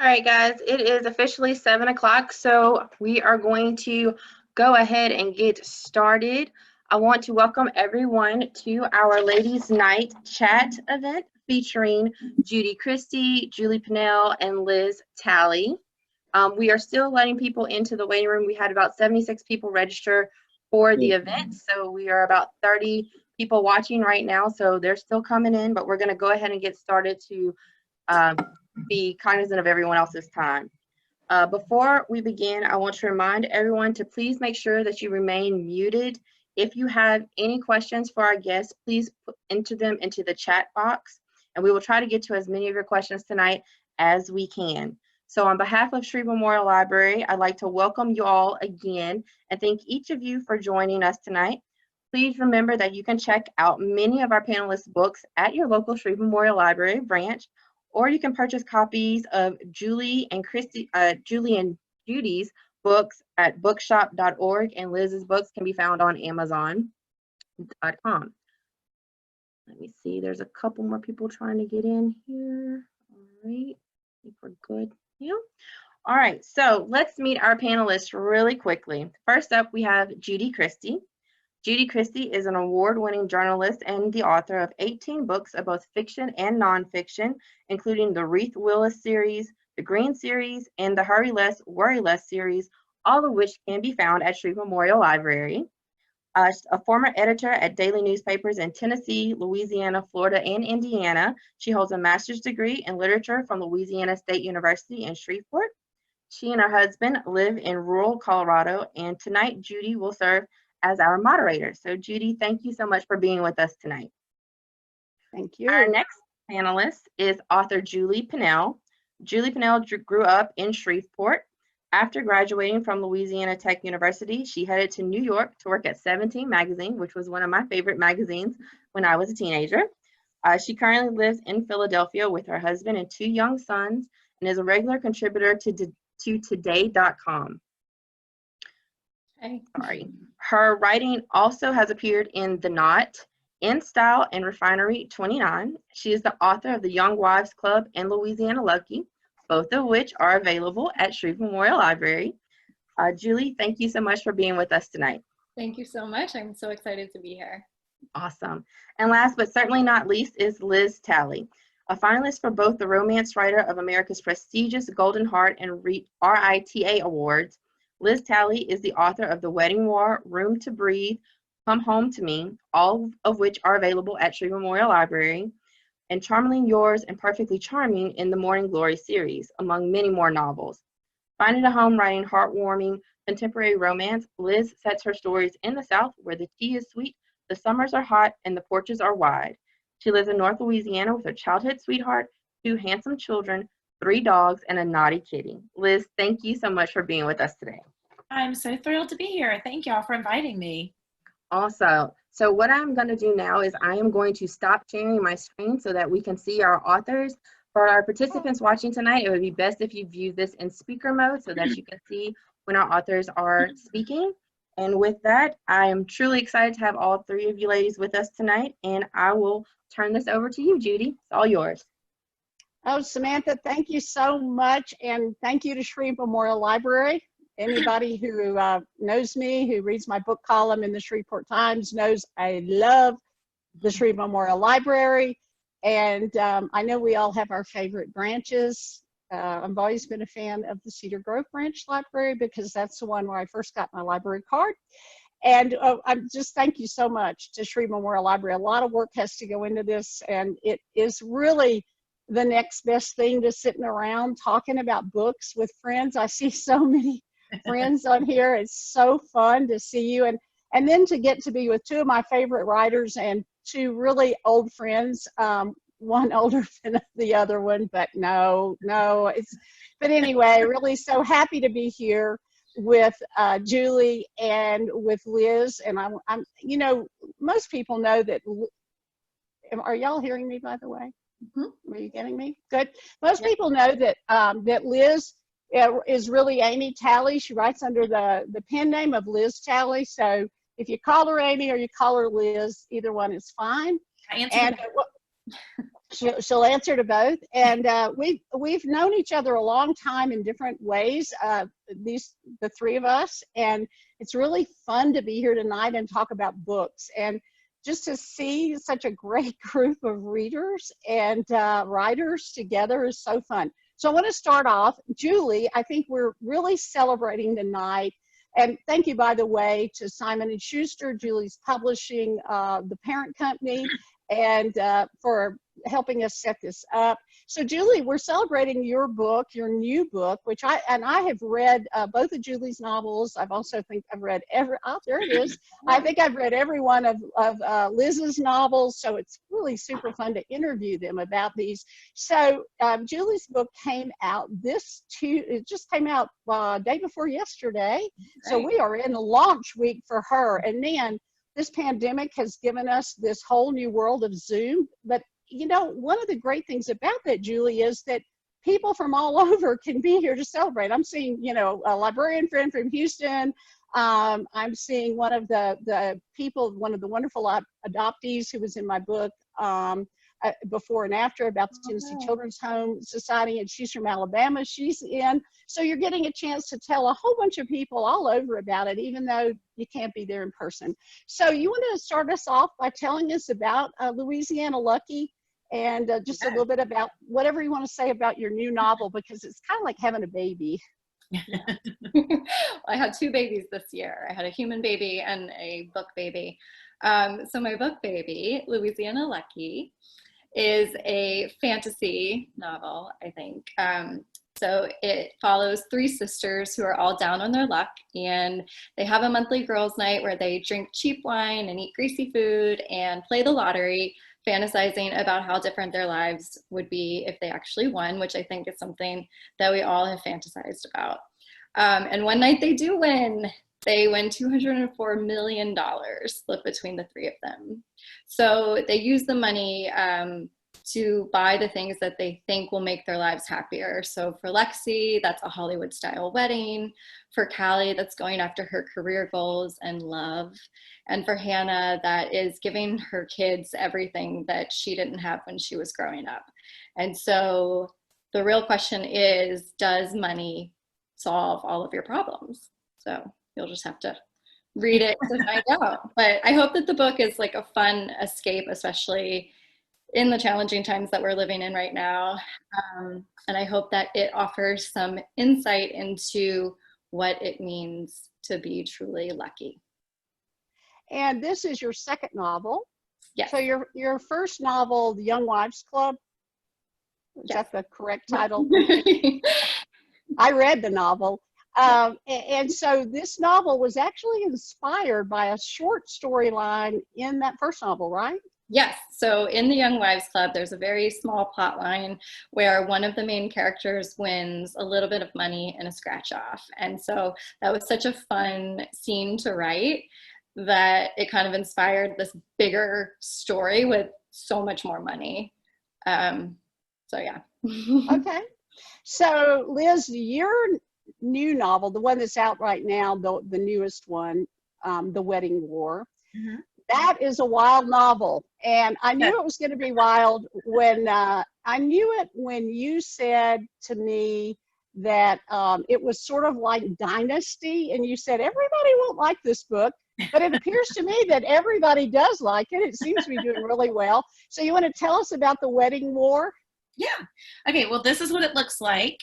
All right, guys, it is officially 7 o'clock, so we are going to go ahead and get started. I want to welcome everyone to our Ladies' Night chat event featuring Judy Christie, Julie Pennell, and Liz Talley. We are still letting people into the waiting room. We had about 76 people register for the event, so we are about 30 people watching right now, so they're still coming in, but we're going to go ahead and get started to be cognizant of everyone else's time. Before we begin, I want to remind everyone to please make sure that you remain muted. If you have any questions for our guests, please enter them into the chat box, and we will try to get to as many of your questions tonight as we can. So on behalf of Shreve Memorial Library, I'd like to welcome you all again and thank each of you for joining us tonight. Please remember that you can check out many of our panelists' books at your local Shreve Memorial Library branch, or you can purchase copies of Julie and Judy's books at bookshop.org, and Liz's books can be found on Amazon.com. Let me see, there's a couple more people trying to get in here. All right, I think we're good. Yeah. All right, so let's meet our panelists really quickly. First up, we have Judy Christie. Judy Christie is an award-winning journalist and the author of 18 books of both fiction and nonfiction, including the Reith Willis series, the Green series, and the Hurry Less, Worry Less series, all of which can be found at Shreve Memorial Library. A former editor at daily newspapers in Tennessee, Louisiana, Florida, and Indiana, she holds a master's degree in literature from Louisiana State University in Shreveport. She and her husband live in rural Colorado, and tonight Judy will serve as our moderator. So Judy, thank you so much for being with us tonight. Thank you. Our next panelist is author Julie Pennell. Julie Pennell grew up in Shreveport. After graduating from Louisiana Tech University, she headed to New York to work at 17 magazine, which was one of my favorite magazines when I was a teenager. She currently lives in Philadelphia with her husband and 2 young sons, and is a regular contributor to today.com. Sorry. Her writing also has appeared in The Knot, In Style, and Refinery 29. She is the author of The Young Wives Club and Louisiana Lucky, both of which are available at Shreve Memorial Library. Julie, thank you so much for being with us tonight. Thank you so much. I'm so excited to be here. Awesome. And last but certainly not least is Liz Talley, a finalist for both the Romance Writer of America's prestigious Golden Heart and RITA Awards. Liz Talley is the author of The Wedding War, Room to Breathe, Come Home to Me, all of which are available at Shreve Memorial Library, and Charmingly Yours and Perfectly Charming in the Morning Glory series, among many more novels. Finding a home writing heartwarming contemporary romance, Liz sets her stories in the South where the tea is sweet, the summers are hot, and the porches are wide. She lives in North Louisiana with her childhood sweetheart, 2 handsome children, 3 dogs, and a naughty kitty. Liz, thank you so much for being with us today. I'm so thrilled to be here. Thank y'all for inviting me. Also, so what I'm going to do now is I am going to stop sharing my screen so that we can see our authors. For our participants watching tonight, it would be best if you view this in speaker mode so that you can see when our authors are speaking. And with that, I am truly excited to have all 3 of you ladies with us tonight, and I will turn this over to you, Judy. It's all yours. Oh, Samantha, thank you so much. And thank you to Shreve Memorial Library. Anybody who knows me, who reads my book column in the Shreveport Times, knows I love the Shreve Memorial Library. And I know we all have our favorite branches. I've always been a fan of the Cedar Grove Branch Library because that's the one where I first got my library card. And I'm just thank you so much to Shreve Memorial Library. A lot of work has to go into this, and it is really the next best thing to sitting around talking about books with friends. I see so many friends on here. It's so fun to see you, and then to get to be with 2 of my favorite writers and 2 really old friends. One older than the other one, but no, but anyway, really so happy to be here with Julie and with Liz. And I'm, you know, most people know that. Are y'all hearing me, by the way? Mm-hmm. Are you getting me? Good. Most people know that that Liz is really Amy Talley. She writes under the pen name of Liz Talley. So if you call her Amy or you call her Liz, either one is fine. She'll answer to both. And we've known each other a long time in different ways, the three of us. And it's really fun to be here tonight and talk about books. And just to see such a great group of readers and writers together is so fun. So I want to start off, Julie, I think we're really celebrating tonight. And thank you, by the way, to Simon & Schuster, Julie's publishing, the parent company, and for helping us set this up. So Julie, we're celebrating your book, your new book, which I have read both of Julie's novels. I've also think I've read there it is. I think I've read every one of Liz's novels. So it's really super fun to interview them about these. So Julie's book came out it just came out day before yesterday. Right. So we are in the launch week for her. And man, this pandemic has given us this whole new world of Zoom. But you know, one of the great things about that, Julie, is that people from all over can be here to celebrate. I'm seeing, you know, a librarian friend from Houston. I'm seeing one of the people, one of the wonderful adoptees who was in my book before and after about the Tennessee Children's Home Society, and she's from Alabama. She's in. So you're getting a chance to tell a whole bunch of people all over about it, even though you can't be there in person. So you want to start us off by telling us about Louisiana Lucky, and just a little bit about whatever you want to say about your new novel, because it's kind of like having a baby. I had two babies this year. I had a human baby and a book baby. So my book baby, Louisiana Lucky, is a fantasy novel, I think. So it follows three sisters who are all down on their luck, and they have a monthly girls' night where they drink cheap wine and eat greasy food and play the lottery, fantasizing about how different their lives would be if they actually won, which I think is something that we all have fantasized about. And one night they do win. They win $204 million split between the three of them. So they use the money to buy the things that they think will make their lives happier. So for Lexi, that's a Hollywood style wedding. For Callie, that's going after her career goals and love. And for Hannah, that is giving her kids everything that she didn't have when she was growing up. And so the real question is, does money solve all of your problems? So you'll just have to read it to find out. But I hope that the book is like a fun escape, especially in the challenging times that we're living in right now. And I hope that it offers some insight into what it means to be truly lucky. And this is your second novel. Yes. So your first novel, The Young Wives Club, is that the correct title? I read the novel. And so this novel was actually inspired by a short storyline in that first novel, right? Yes. So in The Young Wives Club, there's a very small plot line where one of the main characters wins a little bit of money in a scratch off. And so that was such a fun scene to write that it kind of inspired this bigger story with so much more money. So yeah. Okay. So Liz, your new novel, the one that's out right now, the newest one, The Wedding War, that is a wild novel. And I knew it was going to be wild when when you said to me that it was sort of like Dynasty, and you said everybody won't like this book, but it appears to me that everybody does like it. It seems to be doing really well. So you want to tell us about The Wedding War? Yeah. Okay. Well, this is what it looks like.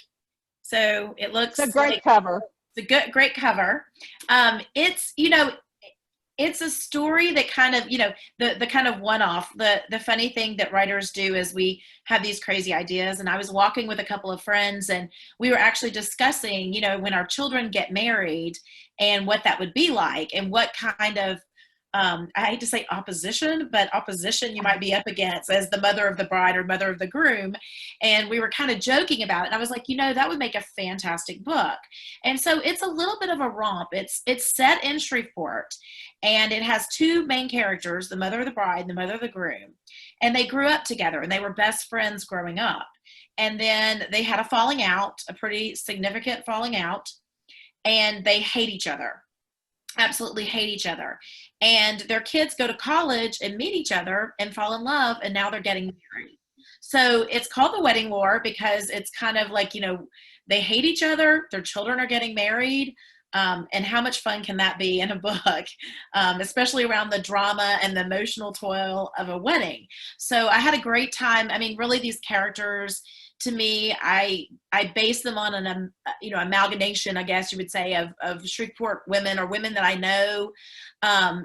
So it looks it's a great cover. It's a great cover. It's, it's a story that kind of, the kind of one-off, the funny thing that writers do is we have these crazy ideas. And I was walking with a couple of friends, and we were actually discussing, when our children get married and what that would be like, and what kind of, I hate to say opposition, but opposition you might be up against as the mother of the bride or mother of the groom. And we were kind of joking about it. And I was like, that would make a fantastic book. And so it's a little bit of a romp. It's set in Shreveport, and it has two main characters, the mother of the bride and the mother of the groom. And they grew up together, and they were best friends growing up. And then they had a falling out, a pretty significant falling out, and they hate each other. Absolutely hate each other. And their kids go to college and meet each other and fall in love, and now they're getting married. So it's called The Wedding War because it's kind of like, they hate each other, their children are getting married. And how much fun can that be in a book, especially around the drama and the emotional toil of a wedding. So I had a great time. I mean, really, these characters, to me, I base them on an amalgamation, I guess you would say, of Shreveport women or women that I know.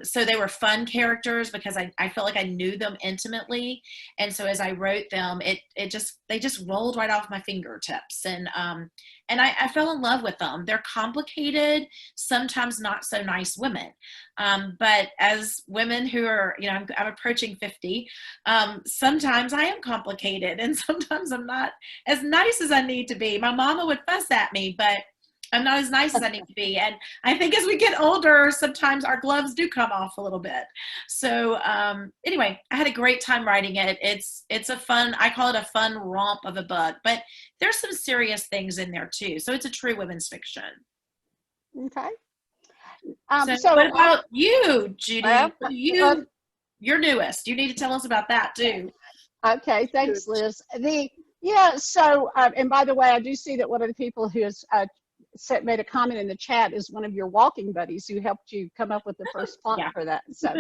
So they were fun characters because I felt like I knew them intimately, and so as I wrote them, they just rolled right off my fingertips, and I fell in love with them. They're complicated, sometimes not so nice women, but as women who are, I'm approaching 50. Sometimes I am complicated, and sometimes I'm not as nice as I need to be. My mama would fuss at me, but I'm not as nice as I need to be. And I think as we get older, sometimes our gloves do come off a little bit. So anyway, I had a great time writing it. It's a fun, I call it a fun romp of a book, but there's some serious things in there too. So it's a true women's fiction. Okay. So what about you, Judy? Well, You're newest. You need to tell us about that too. Okay, thanks, Liz. So, and by the way, I do see that one of the people who has made a comment in the chat is one of your walking buddies who helped you come up with the first plot for that. So,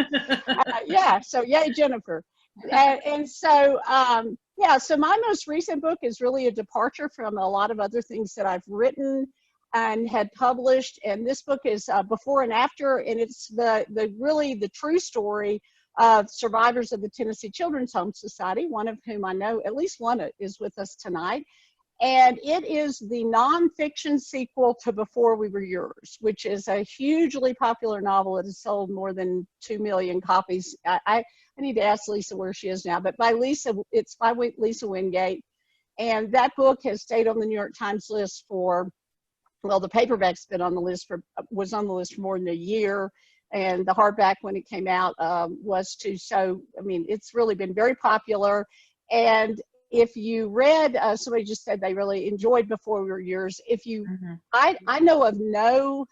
so yay, Jennifer. So my most recent book is really a departure from a lot of other things that I've written and had published. And this book is Before and After, and it's the true story of survivors of the Tennessee Children's Home Society, one of whom I know, at least one is with us tonight. And it is the nonfiction sequel to Before We Were Yours, which is a hugely popular novel. It has sold more than 2 million copies. I need to ask Lisa where she is now, but it's by Lisa Wingate. And that book has stayed on the New York Times list the paperback's was on the list for more than a year. And the hardback, when it came out, was too. So, I mean, it's really been very popular. And if you read, somebody just said they really enjoyed Before We Were Yours. I know of no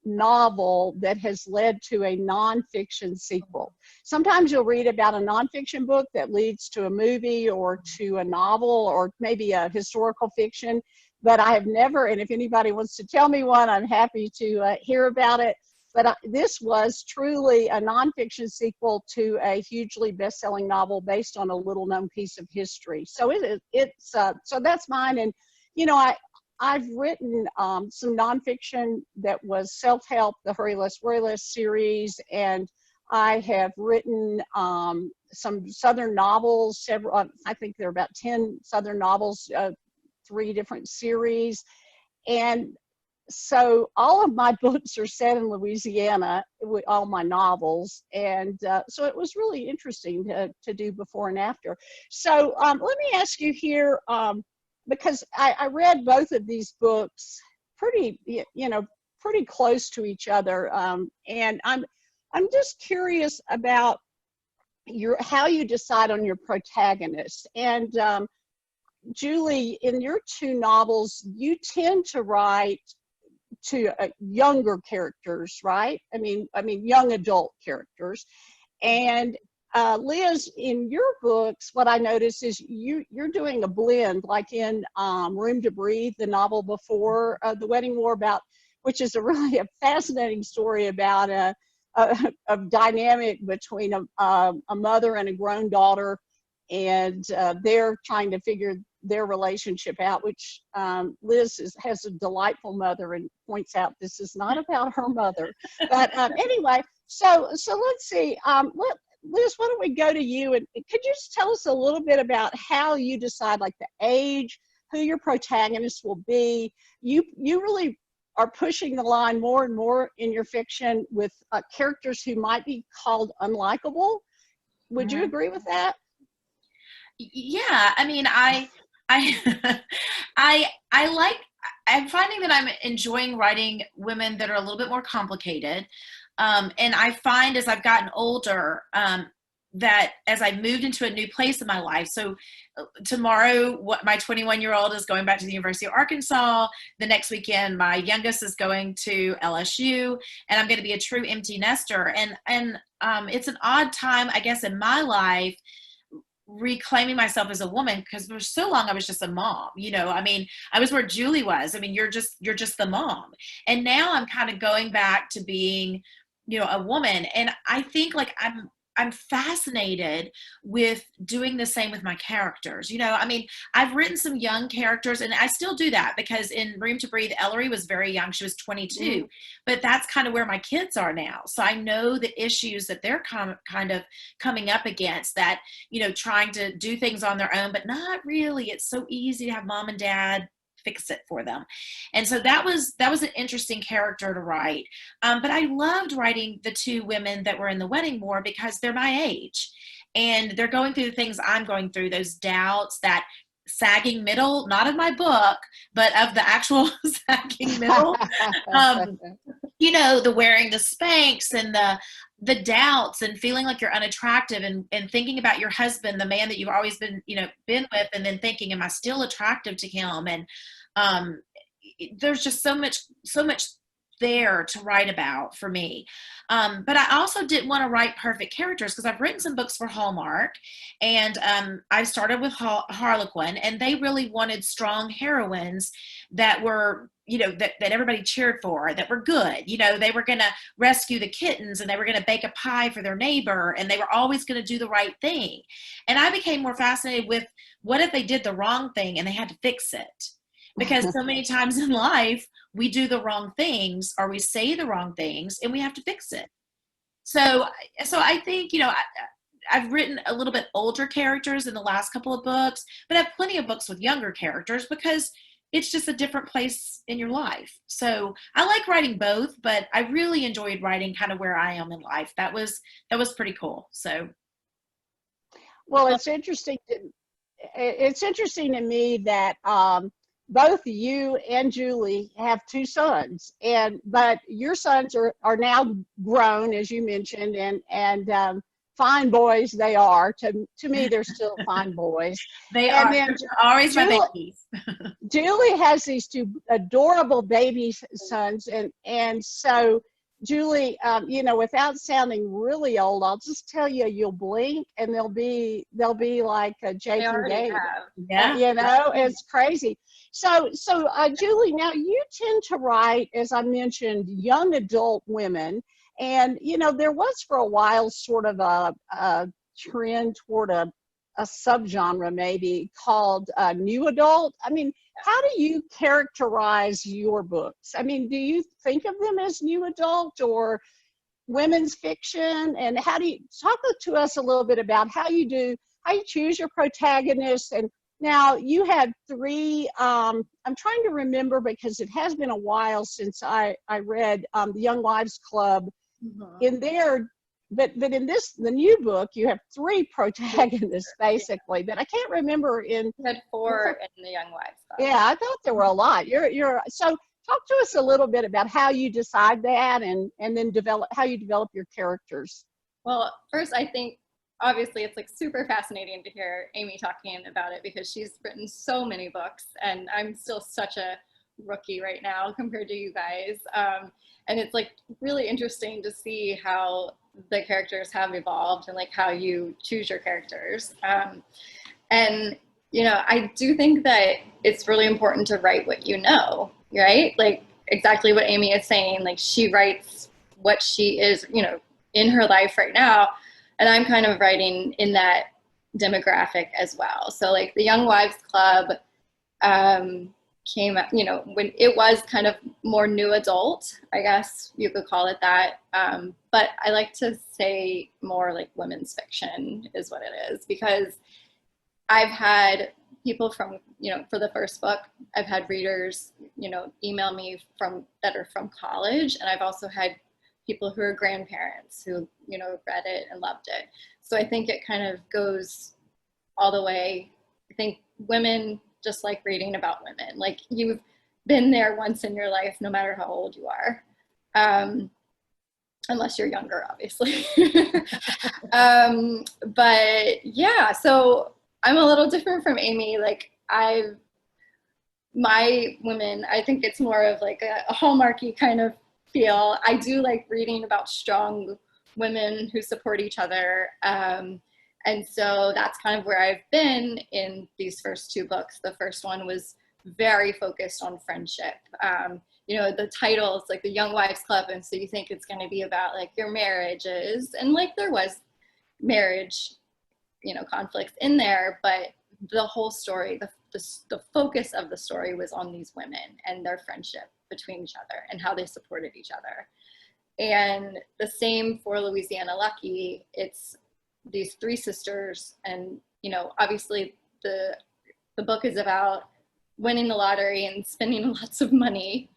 novel that has led to a nonfiction sequel. Sometimes you'll read about a nonfiction book that leads to a movie or to a novel or maybe a historical fiction, but I have never, and if anybody wants to tell me one, I'm happy to hear about it. But this was truly a nonfiction sequel to a hugely best-selling novel based on a little-known piece of history. So so that's mine. And I've written some nonfiction that was self-help, the Hurry Less Worry Less series, and I have written some Southern novels. Several, I think there are about 10 Southern novels, 3 different series, and so all of my books are set in Louisiana, all my novels, and so it was really interesting to do Before and After. So let me ask you here, because I read both of these books pretty close to each other, and I'm just curious about how you decide on your protagonists. And Julie, in your 2 novels, you tend to write to younger characters, right? I mean, young adult characters. And Liz, in your books, what I notice is you're doing a blend, like in Room to Breathe, the novel before The Wedding War, which is really a fascinating story about a dynamic between a mother and a grown daughter, and they're trying to figure their relationship out, which Liz has a delightful mother and points out this is not about her mother. But anyway, so let's see. Liz, why don't we go to you, and could you just tell us a little bit about how you decide, like, the age, who your protagonist will be? You really are pushing the line more and more in your fiction with characters who might be called unlikable. Would you agree with that? Yeah, I mean, I'm finding that I'm enjoying writing women that are a little bit more complicated. And I find as I've gotten older, that as I moved into a new place in my life, so tomorrow, my 21-year-old is going back to the University of Arkansas. The next weekend, my youngest is going to LSU, and I'm going to be a true empty nester. And it's an odd time, I guess, in my life reclaiming myself as a woman, because for so long I was just a mom, I mean, I was where Julie was. I mean, you're just the mom. And now I'm kind of going back to being, a woman. And I think like I'm fascinated with doing the same with my characters. I mean, I've written some young characters, and I still do that, because in Room to Breathe, Ellery was very young. She was 22, but that's kind of where my kids are now. So I know the issues that they're kind of coming up against, that, trying to do things on their own, but not really. It's so easy to have mom and dad fix it for them. And so that was an interesting character to write. But I loved writing the two women that were in the wedding more, because they're my age and they're going through the things I'm going through, those doubts, that sagging middle, not of my book, but of the actual sagging middle. The wearing the Spanx and the doubts and feeling like you're unattractive, and thinking about your husband, the man that you've always been with, and then thinking, am I still attractive to him? And there's just so much there to write about for me. But I also didn't want to write perfect characters, because I've written some books for Hallmark, and I started with Harlequin, and they really wanted strong heroines that were, that everybody cheered for, that were good. They were going to rescue the kittens, and they were going to bake a pie for their neighbor, and they were always going to do the right thing. And I became more fascinated with, what if they did the wrong thing and they had to fix it? Because so many times in life, we do the wrong things, or we say the wrong things, and we have to fix it. So I think, I've written a little bit older characters in the last couple of books, but I have plenty of books with younger characters, because it's just a different place in your life. So I like writing both, but I really enjoyed writing kind of where I am in life. That was pretty cool. So. Well, it's interesting to me that, both you and Julie have two sons, but your sons are now grown, as you mentioned, and fine boys they are. To me, they're still fine boys. They and are. Then always my babies. Julie has these two adorable baby sons, and so Julie, without sounding really old, I'll just tell you, you'll blink and they'll be like Jake and Dave. Yeah. It's crazy. So Julie, now you tend to write, as I mentioned, young adult women, and there was for a while sort of a trend toward a subgenre maybe called new adult. I mean, how do you characterize your books? I mean, do you think of them as new adult or women's fiction? And how do you talk to us a little bit about how you choose your protagonists? And now you had three, I'm trying to remember, because it has been a while since I read the Young Wives Club. In there, but in the new book, you have three protagonists basically, but I can't remember You had four in the Young Wives Club. Yeah, I thought there were a lot. So talk to us a little bit about how you decide that, and then how you develop your characters. Well, first, I think obviously it's like super fascinating to hear Amy talking about it, because she's written so many books, and I'm still such a rookie right now compared to you guys. And it's like really interesting to see how the characters have evolved, and like how you choose your characters. And I do think that it's really important to write what you know, right? Like exactly what Amy is saying, like she writes what she is, in her life right now. And I'm kind of writing in that demographic as well. So like the Young Wives Club came up, when it was kind of more new adult, I guess you could call it that. But I like to say more like women's fiction is what it is, because I've had people from, for the first book, I've had readers, email me that are from college. And I've also had people who are grandparents who, read it and loved it. So I think it kind of goes all the way. I think women just like reading about women. Like you've been there once in your life, no matter how old you are. Unless you're younger, obviously. But yeah, so I'm a little different from Amy. Like my women, I think it's more of like a Hallmarky kind of feel. I do like reading about strong women who support each other. And so that's kind of where I've been in these first two books. The first one was very focused on friendship. The title is like the Young Wives Club, and so you think it's going to be about like your marriages, and like there was marriage, conflicts in there, but the whole story, the focus of the story was on these women and their friendship between each other and how they supported each other. And the same for Louisiana Lucky. It's these three sisters, and obviously the book is about winning the lottery and spending lots of money,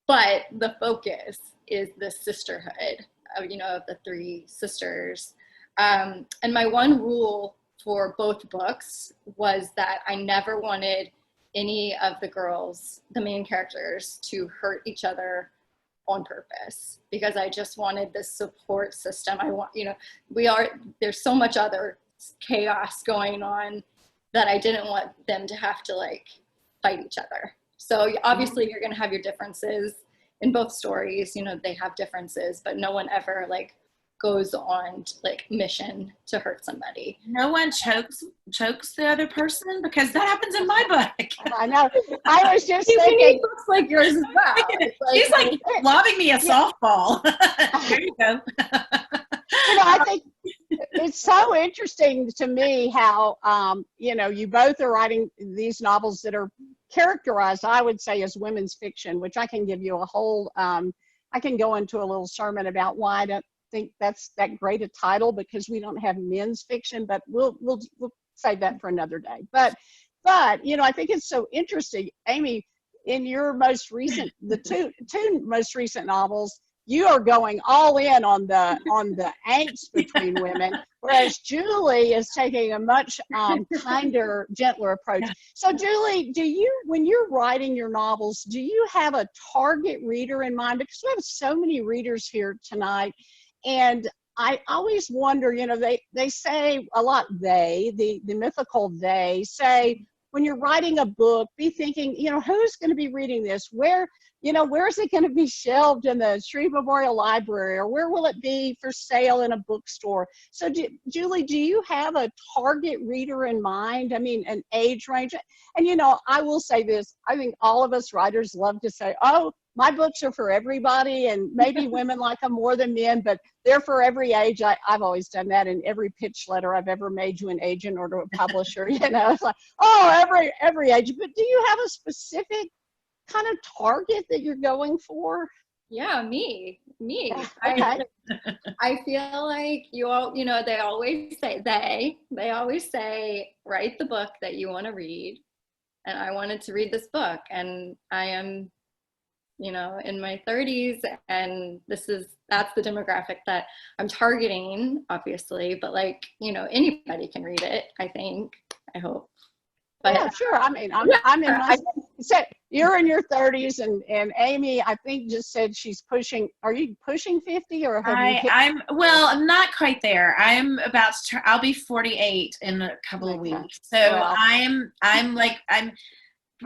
but the focus is the sisterhood of the three sisters. And my one rule for both books was that I never wanted any of the girls, the main characters, to hurt each other on purpose, because I just wanted this support system. There's so much other chaos going on that I didn't want them to have to like fight each other. So obviously you're going to have your differences in both stories, they have differences, but no one ever like goes on like mission to hurt somebody. No one chokes the other person, because that happens in my book. I know. I was just You thinking. need books like yours as well. She's like lobbing me a softball. There you go. I think it's so interesting to me how, you both are writing these novels that are characterized, I would say, as women's fiction, which I can give you a whole, I can go into a little sermon about why I don't think that's that great a title, because we don't have men's fiction, but we'll save that for another day. But I think it's so interesting, Amy, in your most recent, the two most recent novels, you are going all in on the angst between women, whereas Julie is taking a much kinder, gentler approach. So Julie, when you're writing your novels, do you have a target reader in mind? Because we have so many readers here tonight, and I always wonder, they say a lot, the mythical they say, when you're writing a book, be thinking, who's going to be reading this? Where's it going to be shelved in the Shreve Memorial Library, or where will it be for sale in a bookstore? So Julie, do you have a target reader in mind? I mean, an age range? And, I will say this, I think all of us writers love to say, oh, my books are for everybody, and maybe women like them more than men, but they're for every age. I've always done that in every pitch letter I've ever made to an agent or to a publisher. It's like, oh, every age. But do you have a specific kind of target that you're going for? Yeah, me. Okay. I feel like you all, they always say, write the book that you want to read. And I wanted to read this book, and I am, in my 30s, and that's the demographic that I'm targeting, obviously, but like, anybody can read it, I think, I hope. But yeah, sure. I mean, I'm in my, you're in your 30s, and Amy, I think, just said she's pushing. Are you pushing 50, or have you hit? I'm not quite there. I'm about to I'll be 48 in a couple of weeks. So Well,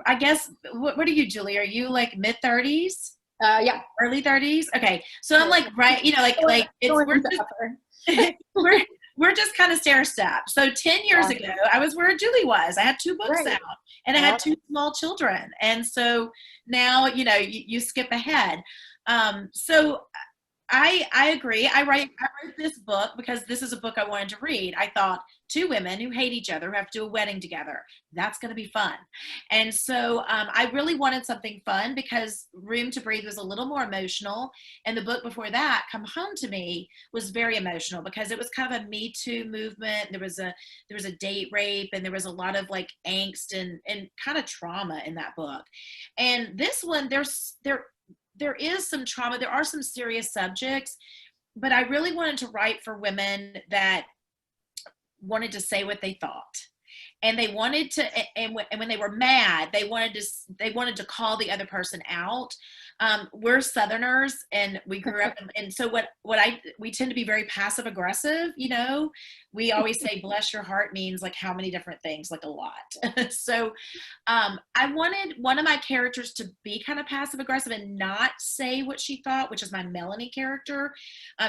I guess, what are you, Julie? Are you like mid 30s? yeah. Early 30s? Okay. So I'm like, right, we're just kind of stair-step. So 10 years ago, I was where Julie was. I had 2 books out, and I had 2 small children. And so now, you skip ahead. So I agree. I wrote this book because this is a book I wanted to read. I thought, 2 women who hate each other, who have to do a wedding together. That's going to be fun. And so I really wanted something fun, because Room to Breathe was a little more emotional. And the book before that, Come Home to Me, was very emotional, because it was kind of a Me Too movement. There was a date rape, and there was a lot of like angst and kind of trauma in that book. And this one, there is some trauma. There are some serious subjects, but I really wanted to write for women that wanted to say what they thought, and they wanted to, and when they were mad, they wanted to call the other person out. We're Southerners, and we grew up, and so we tend to be very passive aggressive. We always say bless your heart means like how many different things, like a lot. So I wanted one of my characters to be kind of passive aggressive and not say what she thought, which is my Melanie character.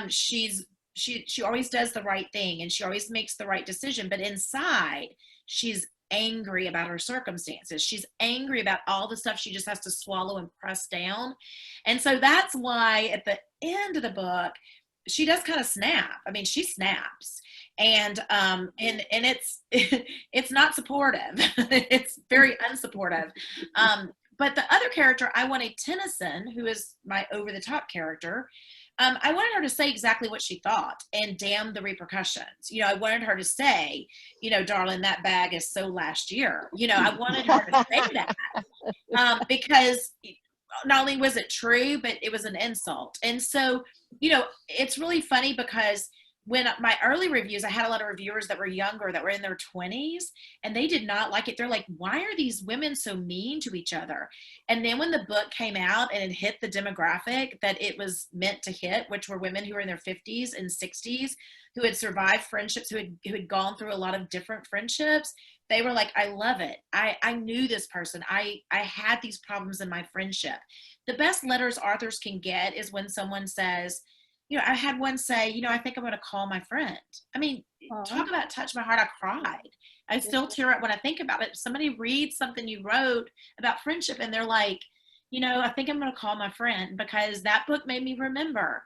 She's she always does the right thing and she always makes the right decision, but inside she's angry about her circumstances. She's angry about all the stuff she just has to swallow and press down. And so that's why at the end of the book, she does kind of snap. I mean, she snaps. And it's it's not supportive. It's very unsupportive. But the other character, I wanted Tennyson, who is my over the top character. I wanted her to say exactly what she thought and damn the repercussions. You know, I wanted her to say, you know, darling, that bag is so last year. You know, I wanted her to say that because not only was it true, but it was an insult. And so, you know, it's really funny because when my early reviews, I had a lot of reviewers that were younger, that were in their 20s, and they did not like it. They're like, why are these women so mean to each other? And then when the book came out and it hit the demographic that it was meant to hit, which were women who were in their 50s and 60s, who had survived friendships, who had gone through a lot of different friendships, they were like, I love it. I knew this person. I had these problems in my friendship. The best letters authors can get is when someone says, you know, I had one say, you know, I think I'm going to call my friend. I mean, talk about touch my heart. I cried. I still tear up when I think about it. Somebody reads something you wrote about friendship and they're like, you know, I think I'm going to call my friend because that book made me remember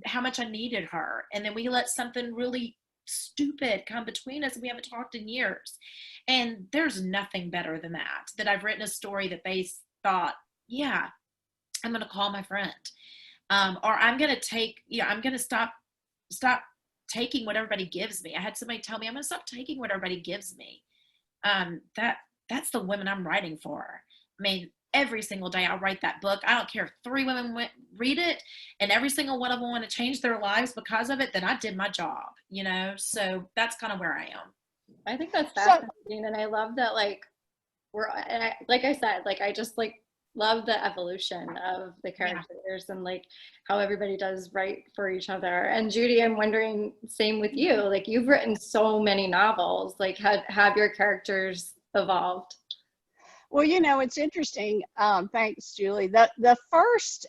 how much I needed her. And then we let something really stupid come between us and we haven't talked in years. And there's nothing better than that I've written a story that they thought, yeah, I'm going to call my friend. Or I'm going to take, you know, I'm going to stop taking what everybody gives me. I had somebody tell me, I'm going to stop taking what everybody gives me. That's the women I'm writing for. I mean, every single day I'll write that book. I don't care if 3 women read it and every single one of them want to change their lives because of it, then I did my job, you know? So that's kind of where I am. I think that's fascinating. And I love that, like, like I said, like, I just like love the evolution of the characters and like how everybody does right for each other. And Judy, I'm wondering, same with you, like you've written so many novels, like have your characters evolved? Well, you know, it's interesting. Thanks, Julie. The first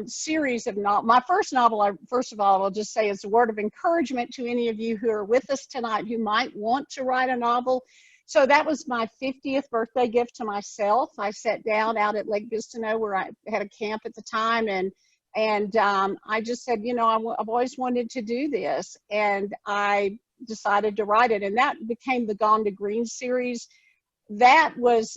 series of my first novel, first of all, I'll just say it's a word of encouragement to any of you who are with us tonight who might want to write a novel. So that was my 50th birthday gift to myself. I sat down out at Lake Bistineau where I had a camp at the time, and I just said, you know, I've always wanted to do this, and I decided to write it, and that became the Gone to Green series. That was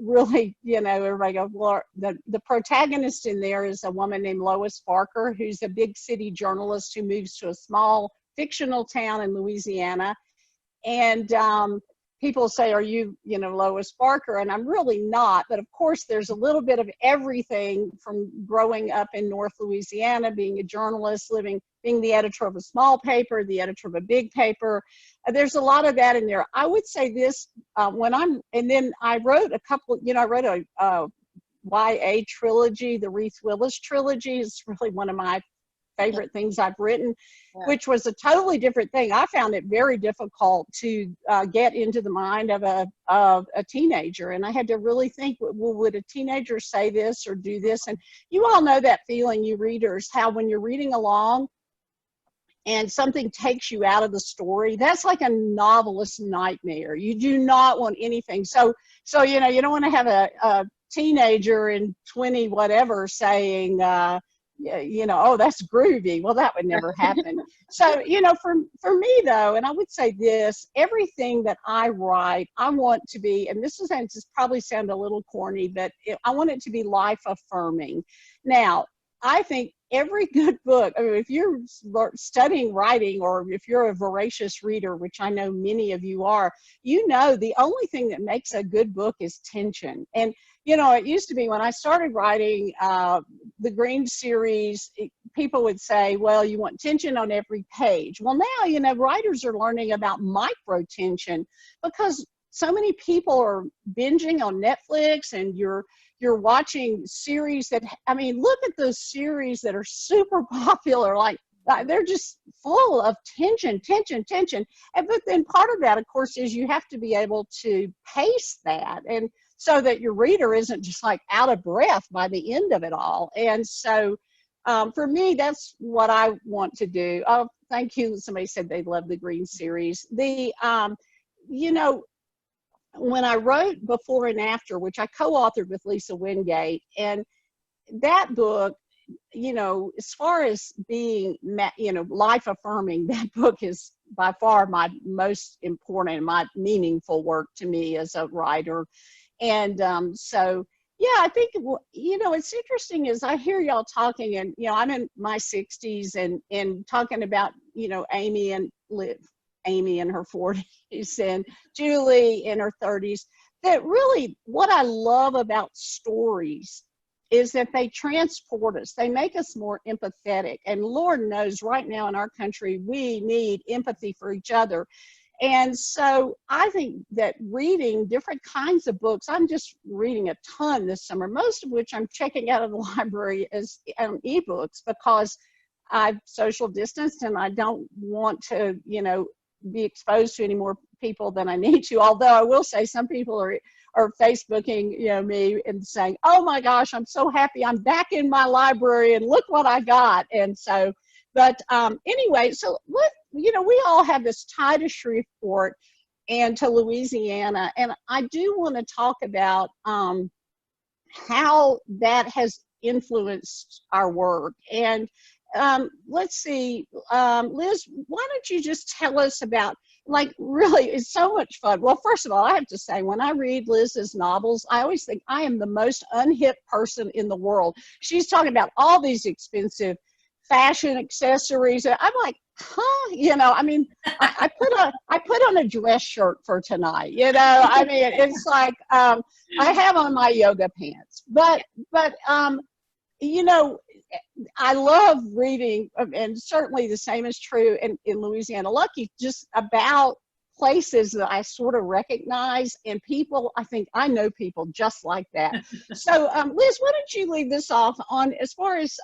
really, you know, everybody goes, well, the protagonist in there is a woman named Lois Barker, who's a big city journalist who moves to a small fictional town in Louisiana, and people say, are you know, Lois Barker? And I'm really not, but of course there's a little bit of everything from growing up in North Louisiana, being a journalist, being the editor of a small paper, the editor of a big paper. There's a lot of that in there. I would say this, and then I wrote a couple, you know, I wrote a YA trilogy, the Reese Willis trilogy is really one of my favorite things I've written, which was a totally different thing. I found it very difficult to get into the mind of a teenager, and I had to really think, well, would a teenager say this or do this? And you all know that feeling, you readers, how when you're reading along and something takes you out of the story, that's like a novelist's nightmare. You do not want anything. So you know, you don't want to have a teenager in 20 whatever saying, you know, oh, that's groovy. Well, that would never happen. So, you know, for me though, and I would say this, everything that I write, I want to be, and this probably sound a little corny, but I want it to be life affirming. Now, I think every good book, I mean, if you're studying writing or if you're a voracious reader, which I know many of you are, you know, the only thing that makes a good book is tension. And, you know, it used to be when I started writing the Green series, people would say, well, you want tension on every page. Well, now, you know, writers are learning about micro tension because so many people are binging on Netflix and you're watching series that, I mean, look at those series that are super popular, like they're just full of tension. But then part of that, of course, is you have to be able to pace that, and so that your reader isn't just like out of breath by the end of it all. And so for me, that's what I want to do. Oh, thank you. Somebody said they love the Green series. You know, when I wrote Before and After, which I co-authored with Lisa Wingate, and that book, you know, as far as being, you know, life affirming, that book is by far my most important and my meaningful work to me as a writer. And so, yeah, I think, you know, it's interesting as I hear y'all talking, and, you know, I'm in my 60s and talking about, you know, Amy in her 40s and Julie in her 30s, that really what I love about stories is that they transport us. They make us more empathetic. And Lord knows right now in our country, we need empathy for each other. And so I think that reading different kinds of books, I'm just reading a ton this summer, most of which I'm checking out of the library as ebooks, because I've social distanced and I don't want to, you know, be exposed to any more people than I need to. Although I will say some people are Facebooking, you know, me and saying, oh my gosh, I'm so happy I'm back in my library and look what I got. And so, but anyway, so you know, we all have this tie to Shreveport and to Louisiana. And I do want to talk about how that has influenced our work. And let's see, Liz, why don't you just tell us about, like, really, it's so much fun. Well, first of all, I have to say, when I read Liz's novels, I always think I am the most unhip person in the world. She's talking about all these expensive fashion accessories. I'm like, huh? You know, I mean, I put on a dress shirt for tonight, you know, I mean, it's like, I have on my yoga pants, but you know, I love reading, and certainly the same is true in Louisiana Lucky, just about places that I sort of recognize, and people, I think I know people just like that. So Liz, why don't you leave this off on, as far as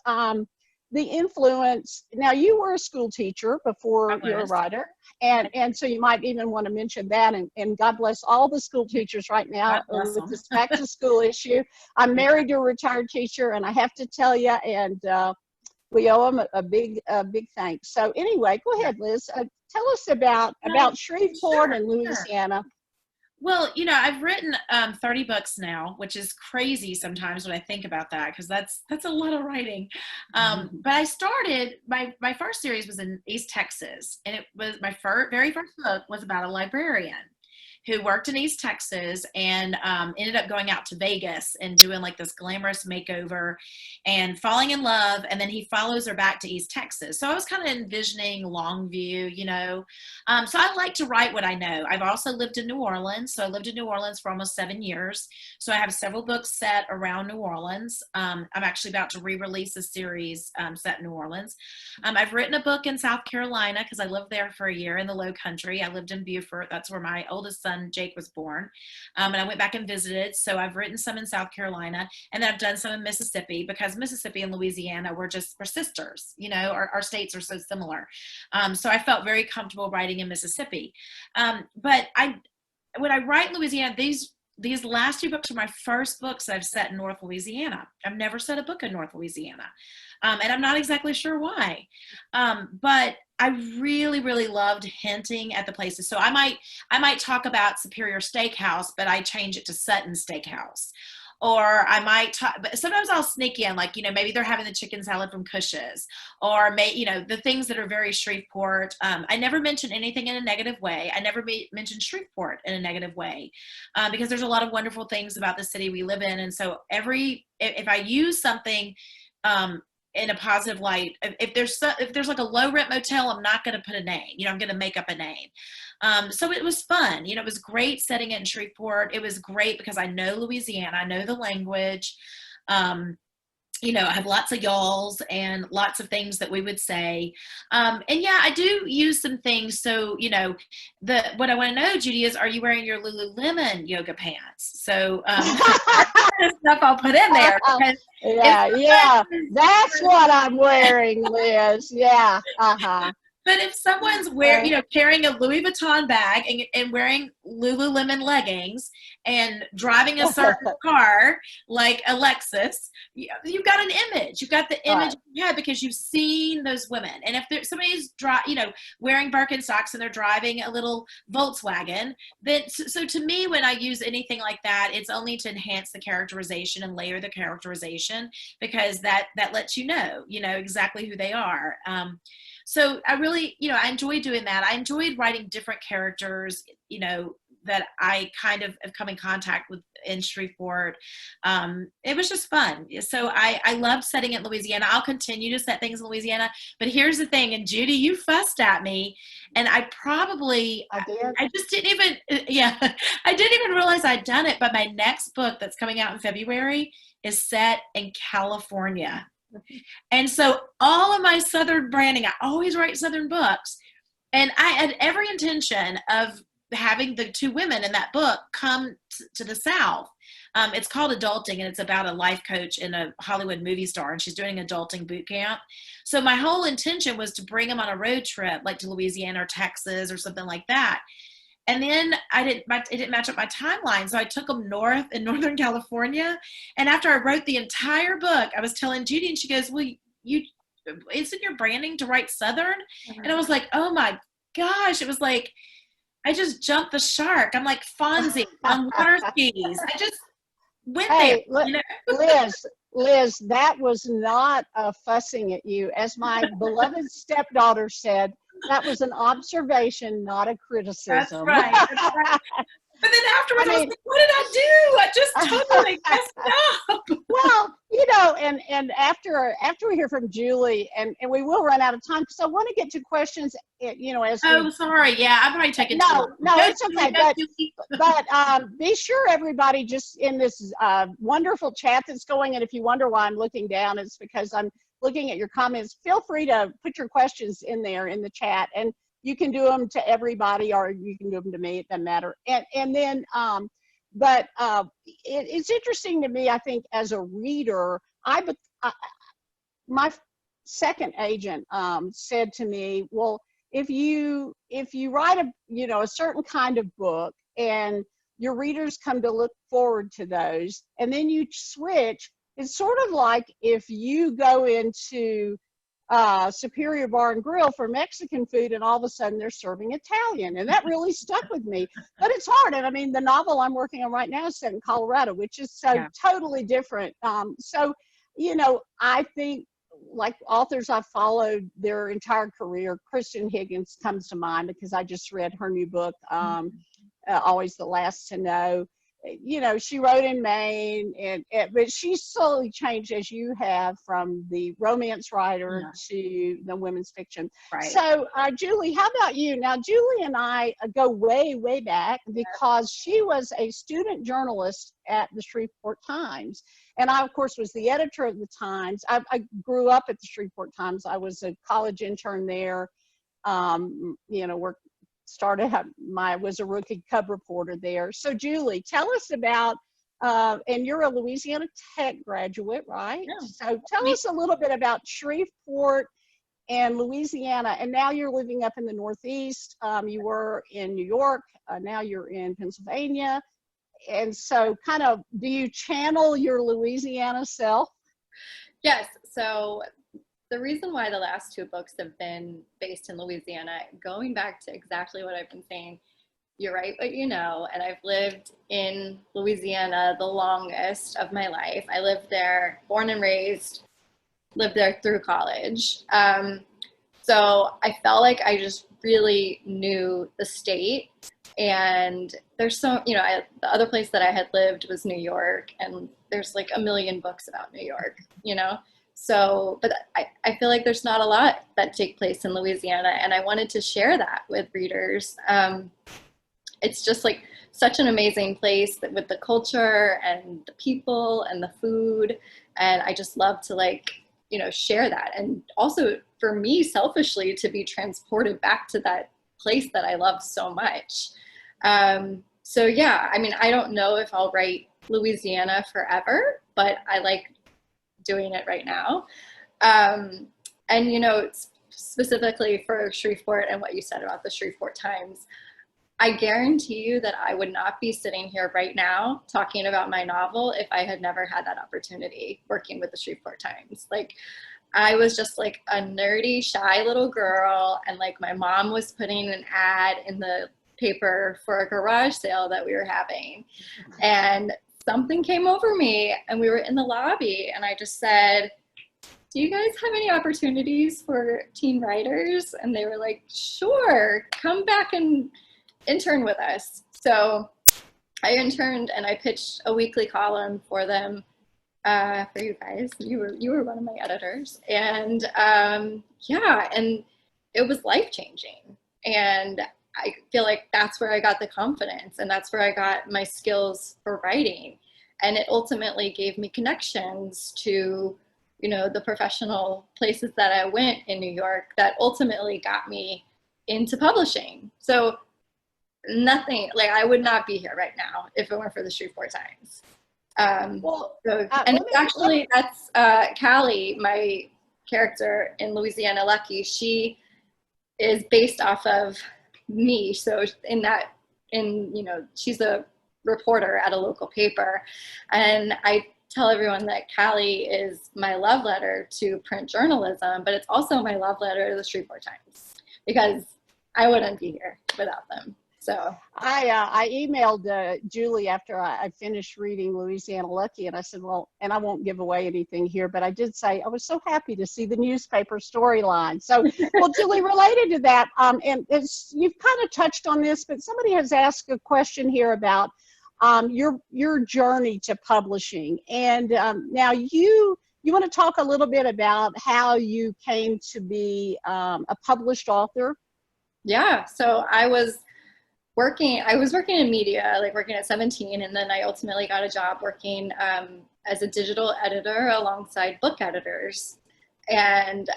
the influence. Now, you were a school teacher before you were a writer, and so you might even want to mention that, and God bless all the school teachers right now with this back to school issue. I'm married to a retired teacher, and I have to tell you, and we owe them a big thanks. So anyway, go ahead, Liz. Tell us about Shreveport and Louisiana. Well, you know, I've written 30 books now, which is crazy sometimes when I think about that, because that's a lot of writing. But I started, my first series was in East Texas, and it was my very first book was about a librarian who worked in East Texas and ended up going out to Vegas and doing like this glamorous makeover and falling in love. And then he follows her back to East Texas. So I was kind of envisioning Longview, you know. So I like to write what I know. I've also lived in New Orleans. So I lived in New Orleans for almost 7 years. So I have several books set around New Orleans. I'm actually about to re-release a series set in New Orleans. I've written a book in South Carolina because I lived there for a year in the Low Country. I lived in Beaufort. That's where my oldest son Jake was born, and I went back and visited. So I've written some in South Carolina, and then I've done some in Mississippi, because Mississippi and Louisiana we're sisters, you know. Our states are so similar, so I felt very comfortable writing in Mississippi. But when I write Louisiana, these last 2 books are my first books that I've set in North Louisiana. I've never set a book in North Louisiana, and I'm not exactly sure why, but I really, really loved hinting at the places. So I might talk about Superior Steakhouse, but I change it to Sutton Steakhouse. Or I might talk, but sometimes I'll sneak in, like, you know, maybe they're having the chicken salad from Cush's, or you know, the things that are very Shreveport. I never mention anything in a negative way. I never mention Shreveport in a negative way, because there's a lot of wonderful things about the city we live in. And so if I use something, in a positive light, if there's like a low rent motel, I'm not going to put a name, you know, I'm going to make up a name. So it was fun. You know, it was great setting it in Shreveport. It was great because I know Louisiana, I know the language. You know, I have lots of y'alls and lots of things that we would say. And yeah, I do use some things. So, you know, what I want to know, Judy, is, are you wearing your Lululemon yoga pants? So stuff I'll put in there. Yeah, that's what I'm wearing, Liz. Yeah. But if someone's carrying a Louis Vuitton bag and wearing Lululemon leggings and driving a certain car like a Lexus, you've got an image. You've got the image in your head because you've seen those women. And if somebody's wearing Birkenstocks and they're driving a little Volkswagen, then so to me, when I use anything like that, it's only to enhance the characterization and layer the characterization, because that lets you know exactly who they are. So I really, I enjoyed doing that. I enjoyed writing different characters, that I kind of have come in contact with in Shreveport. It was just fun. So I love setting it in Louisiana. I'll continue to set things in Louisiana. But here's the thing, and Judy, you fussed at me, and I just didn't even, I didn't even realize I'd done it. But my next book that's coming out in February is set in California. And so all of my Southern branding, I always write Southern books, and I had every intention of having the two women in that book come to the South. It's called Adulting, and it's about a life coach and a Hollywood movie star, and she's doing adulting boot camp. So my whole intention was to bring them on a road trip, like to Louisiana or Texas or something like that. And then it didn't match up my timeline. So I took them north in Northern California. And after I wrote the entire book, I was telling Judy, and she goes, well, isn't your branding to write Southern? And I was like, oh my gosh. It was like, I just jumped the shark. I'm like Fonzie on water skis. I just went there. Liz, that was not fussing at you. As my beloved stepdaughter said, that was an observation, not a criticism. That's right. But then afterwards, I was like, what did I do? I just totally messed up. Well, and after we hear from Julie, and we will run out of time, because I want to get to questions, sorry. Yeah, I'm probably taking No, it's okay. But be sure, everybody, just in this wonderful chat that's going, and if you wonder why I'm looking down, it's because I'm looking at your comments. Feel free to put your questions in there in the chat, and you can do them to everybody, or you can do them to me. It doesn't matter. And then, it's interesting to me. I think as a reader, my second agent said to me, well, if you write a certain kind of book, and your readers come to look forward to those, and then you switch. It's sort of like if you go into Superior Bar and Grill for Mexican food, and all of a sudden they're serving Italian, and that really stuck with me. But it's hard, and I mean, the novel I'm working on right now is set in Colorado, which is totally different. I think, like authors I've followed their entire career, Kristen Higgins comes to mind, because I just read her new book, Always the Last to Know. She wrote in Maine, but she's slowly changed, as you have, from the romance writer to the women's fiction. Right. So, Julie, how about you? Now, Julie and I go way, way back, because she was a student journalist at the Shreveport Times. And I, of course, was the editor of the Times. I grew up at the Shreveport Times. I was a college intern there, was a rookie cub reporter there. So Julie, tell us about, and you're a Louisiana Tech graduate, right? Yeah. So tell us a little bit about Shreveport and Louisiana, and now you're living up in the Northeast. You were in New York, now you're in Pennsylvania. And so kind of, do you channel your Louisiana self? Yes, so the reason why the last two books have been based in Louisiana, going back to exactly what I've been saying, you're right, but and I've lived in Louisiana the longest of my life. I lived there, born and raised, lived there through college. So I felt like I just really knew the state. And there's so, the other place that I had lived was New York, and there's like a million books about New York, So, but I feel like there's not a lot that take place in Louisiana, and I wanted to share that with readers. It's just like such an amazing place with the culture and the people and the food, and I just love to share that. And also for me, selfishly, to be transported back to that place that I love so much. So yeah, I mean, I don't know if I'll write Louisiana forever, but I like doing it right now. And specifically for Shreveport and what you said about the Shreveport Times, I guarantee you that I would not be sitting here right now talking about my novel if I had never had that opportunity working with the Shreveport Times. Like, I was just like a nerdy, shy little girl, and like my mom was putting an ad in the paper for a garage sale that we were having, and something came over me, and we were in the lobby, and I just said, do you guys have any opportunities for teen writers? And they were like, sure, come back and intern with us. So I interned, and I pitched a weekly column for them, for you guys. You were one of my editors, and yeah, and it was life-changing. And I feel like that's where I got the confidence, and that's where I got my skills for writing. And it ultimately gave me connections to, you know, the professional places that I went in New York that ultimately got me into publishing. So nothing, like, I would not be here right now if it weren't for the Shreveport Times. That's Callie, my character in Louisiana Lucky. She is based off of me. So you know, she's a reporter at a local paper. And I tell everyone that Callie is my love letter to print journalism, but it's also my love letter to the Shreveport Times, because I wouldn't be here without them. So I emailed Julie after I finished reading Louisiana Lucky, and I said, well, and I won't give away anything here, but I did say I was so happy to see the newspaper storyline. So, well, Julie, related to that, and you've kind of touched on this, but somebody has asked a question here about your journey to publishing, and now you want to talk a little bit about how you came to be a published author. Yeah, so I was working in media, like working at 17, and then I ultimately got a job working as a digital editor alongside book editors. And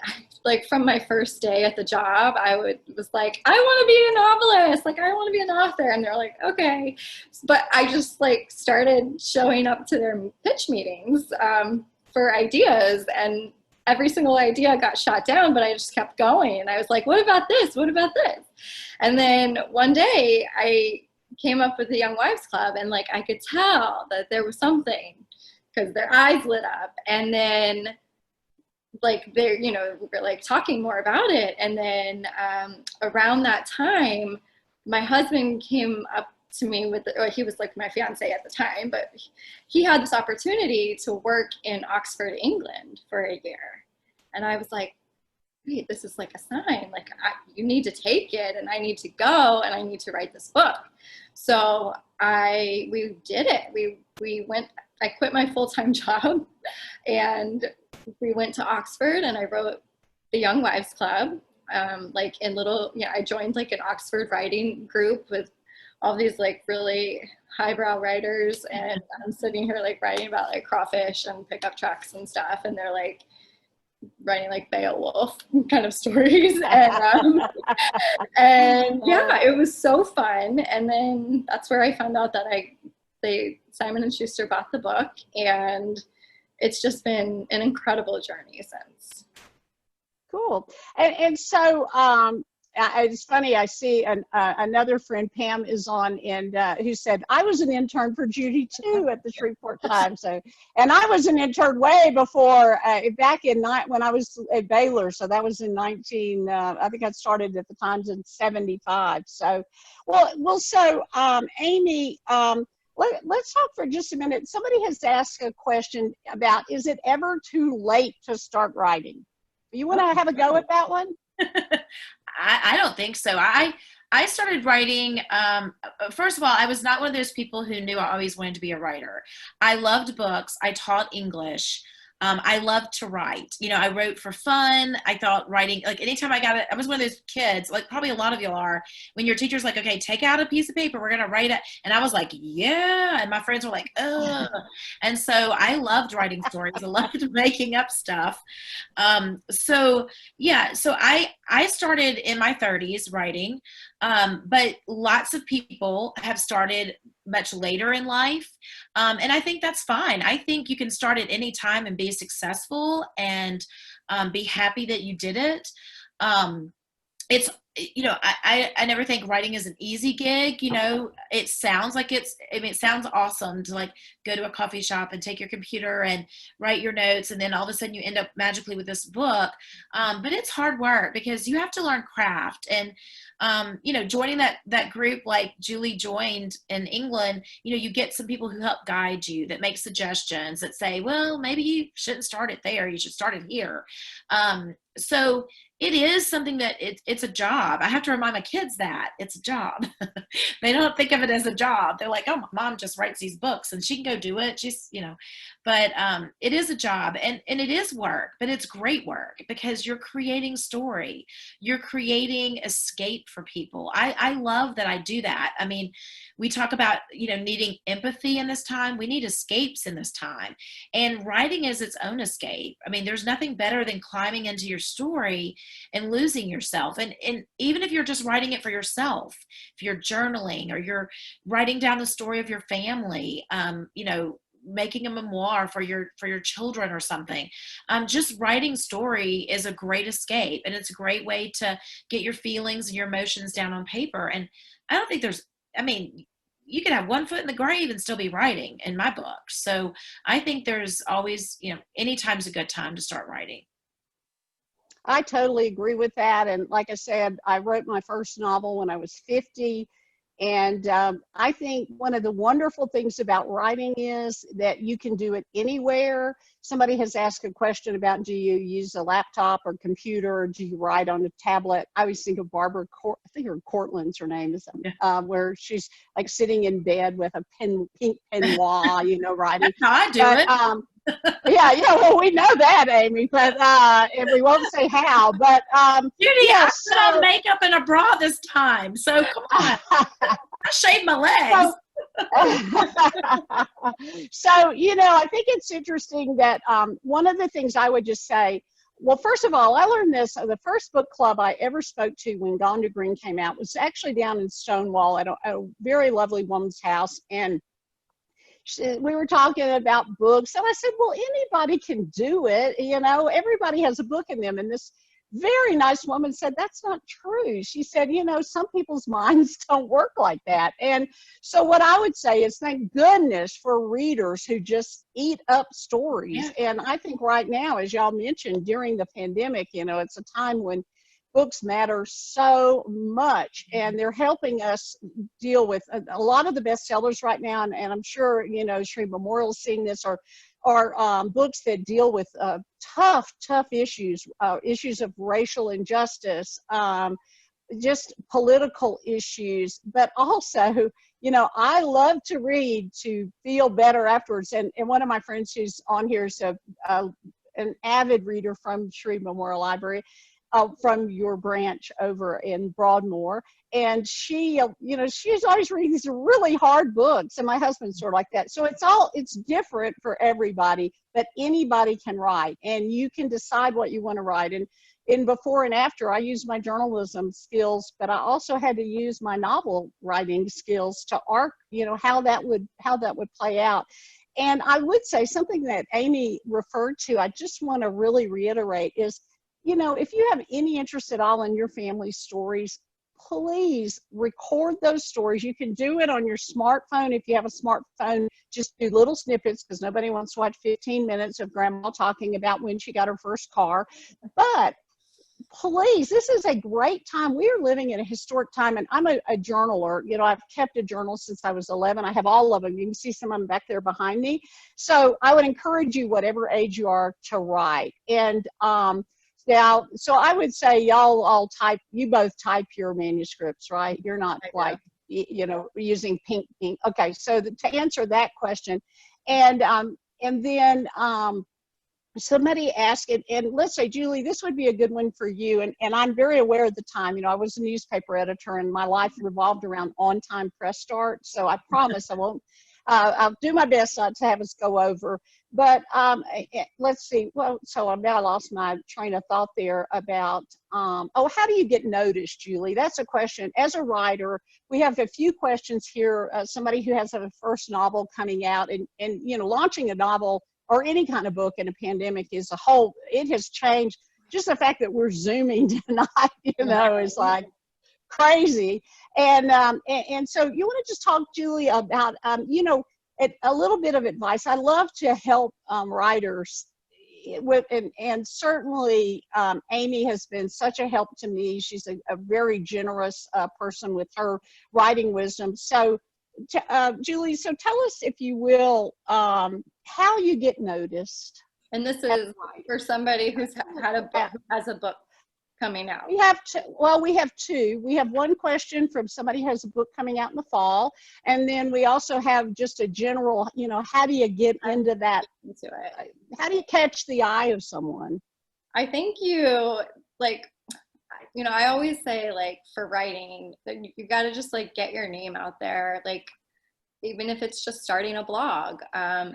like from my first day at the job, I was like, I want to be a novelist, like I want to be an author. And they're like, okay. But I just like started showing up to their pitch meetings for ideas, and every single idea got shot down, but I just kept going. And I was like, what about this? What about this? And then one day I came up with the Young Wives Club, and like I could tell that there was something because their eyes lit up. And then like they're, you know, we were like talking more about it. And then around that time, my husband came up to me or he was like my fiance at the time, but he had this opportunity to work in Oxford, England for a year. And I was like, wait, this is like a sign, like you need to take it, and I need to go, and I need to write this book. So we did it. I quit my full-time job, and we went to Oxford, and I wrote the Young Wives Club, like in little, I joined like an Oxford writing group with all these like really highbrow writers, and I'm sitting here like writing about like crawfish and pickup trucks and stuff, and they're like writing like Beowulf kind of stories, and yeah, it was so fun. And then that's where I found out that Simon & Schuster bought the book, and it's just been an incredible journey since. Cool. And so it's funny, I see another friend, Pam, is on, and who said, I was an intern for Judy too at the Shreveport Times. So, and I was an intern way before, back when I was at Baylor. So that was in I think I started at the Times in 75. So, so Amy, let's talk for just a minute. Somebody has asked a question about, is it ever too late to start writing? You want to have a go at that one? I don't think so. I started writing, first of all, I was not one of those people who knew I always wanted to be a writer. I loved books. I taught English. I loved to write. You know, I wrote for fun. I thought writing, like anytime I was one of those kids, like probably a lot of you are, when your teacher's like, okay, take out a piece of paper, we're going to write it. And I was like, yeah. And my friends were like, ugh. And so I loved writing stories. I loved making up stuff. So I started in my 30s writing, but lots of people have started much later in life. And I think that's fine. I think you can start at any time and be successful and be happy that you did it. It's, you know, I never think writing is an easy gig. You know, it sounds like it sounds awesome to like go to a coffee shop and take your computer and write your notes, and then all of a sudden you end up magically with this book. But it's hard work because you have to learn craft. And, you know, joining that group like Julie joined in England, you know, you get some people who help guide you, that make suggestions, that say, well, maybe you shouldn't start it there. You should start it here. So it is something that it's a job. I have to remind my kids that it's a job. They don't think of it as a job. They're like, oh, my mom just writes these books and she can go do it. She's, you know, but it is a job, and it is work, but it's great work because you're creating story. You're creating escape for people. I love that I do that. I mean, we talk about, you know, needing empathy in this time. We need escapes in this time. And writing is its own escape. I mean, there's nothing better than climbing into your story and losing yourself. And even if you're just writing it for yourself, if you're journaling or you're writing down the story of your family, you know, making a memoir for your children or something, just writing story is a great escape, and it's a great way to get your feelings and your emotions down on paper. And I don't think I mean, you can have one foot in the grave and still be writing in my book. So I think there's always, you know, any time's a good time to start writing. I totally agree with that. And like I said, I wrote my first novel when I was 50. And I think one of the wonderful things about writing is that you can do it anywhere. Somebody has asked a question about, do you use a laptop or computer, or do you write on a tablet? I always think of Barbara, I think her Cortland's her name, is where she's like sitting in bed with a pink peignoir, you know, writing. That's how I do it. Yeah, well, we know that, Amy, but and we won't say how. But Judy, yeah, I put on makeup and a bra this time, so come on. I shaved my legs. So, you know, I think it's interesting that one of the things I would just say, well, first of all, I learned this. The first book club I ever spoke to when Gone to Green came out was actually down in Stonewall at a very lovely woman's house. And we were talking about books, and I said, well, anybody can do it. You know, everybody has a book in them. And this very nice woman said, that's not true. She said, you know, some people's minds don't work like that. And so what I would say is thank goodness for readers who just eat up stories. Yeah. And I think right now, as y'all mentioned, during the pandemic, you know, it's a time when books matter so much, and they're helping us deal with a lot of the bestsellers right now. And I'm sure, you know, Shreve Memorial's seeing this, are books that deal with tough issues, issues of racial injustice, just political issues, but also, you know, I love to read to feel better afterwards. And one of my friends who's on here is an avid reader from Shreve Memorial Library, from your branch over in Broadmoor. And she, you know, she's always reading these really hard books, and my husband's sort of like that. So it's different for everybody, but anybody can write, and you can decide what you want to write. And in before and after, I used my journalism skills, but I also had to use my novel writing skills to you know, how that would play out. And I would say something that Amy referred to, I just want to really reiterate is, you know, if you have any interest at all in your family's stories, please record those stories. You can do it on your smartphone. If you have a smartphone, just do little snippets, because nobody wants to watch 15 minutes of grandma talking about when she got her first car. But please, this is a great time. We are living in a historic time, and I'm a journaler. You know, I've kept a journal since I was 11. I have all of them. You can see some of them back there behind me. So I would encourage you, whatever age you are, to write. And now, so I would say y'all you both type your manuscripts, right? You're not like, you know, using pink ink. Okay, so to answer that question, and then somebody asked it, and let's say, Julie, this would be a good one for you. And I'm very aware at the time, you know, I was a newspaper editor, and my life revolved around on-time press start. So I promise I won't. I'll do my best not to have us go over, but let's see. Well, so now I lost my train of thought there about, how do you get noticed, Julie? That's a question. As a writer, we have a few questions here. Somebody who has a first novel coming out, and you know, launching a novel or any kind of book in a pandemic is it has changed just the fact that we're Zooming tonight, is like crazy. And so you want to just talk, Julie, about, a little bit of advice. I love to help writers with, and certainly Amy has been such a help to me. She's a very generous person with her writing wisdom. So Julie, so tell us, if you will, how you get noticed. And this is for somebody who's had a book, who has a book coming out. We have two. We have one question from somebody who has a book coming out in the fall. And then we also have just a general, how do you get into that? How do you catch the eye of someone? I think I always say, for writing, that you got to just get your name out there. Even if it's just starting a blog.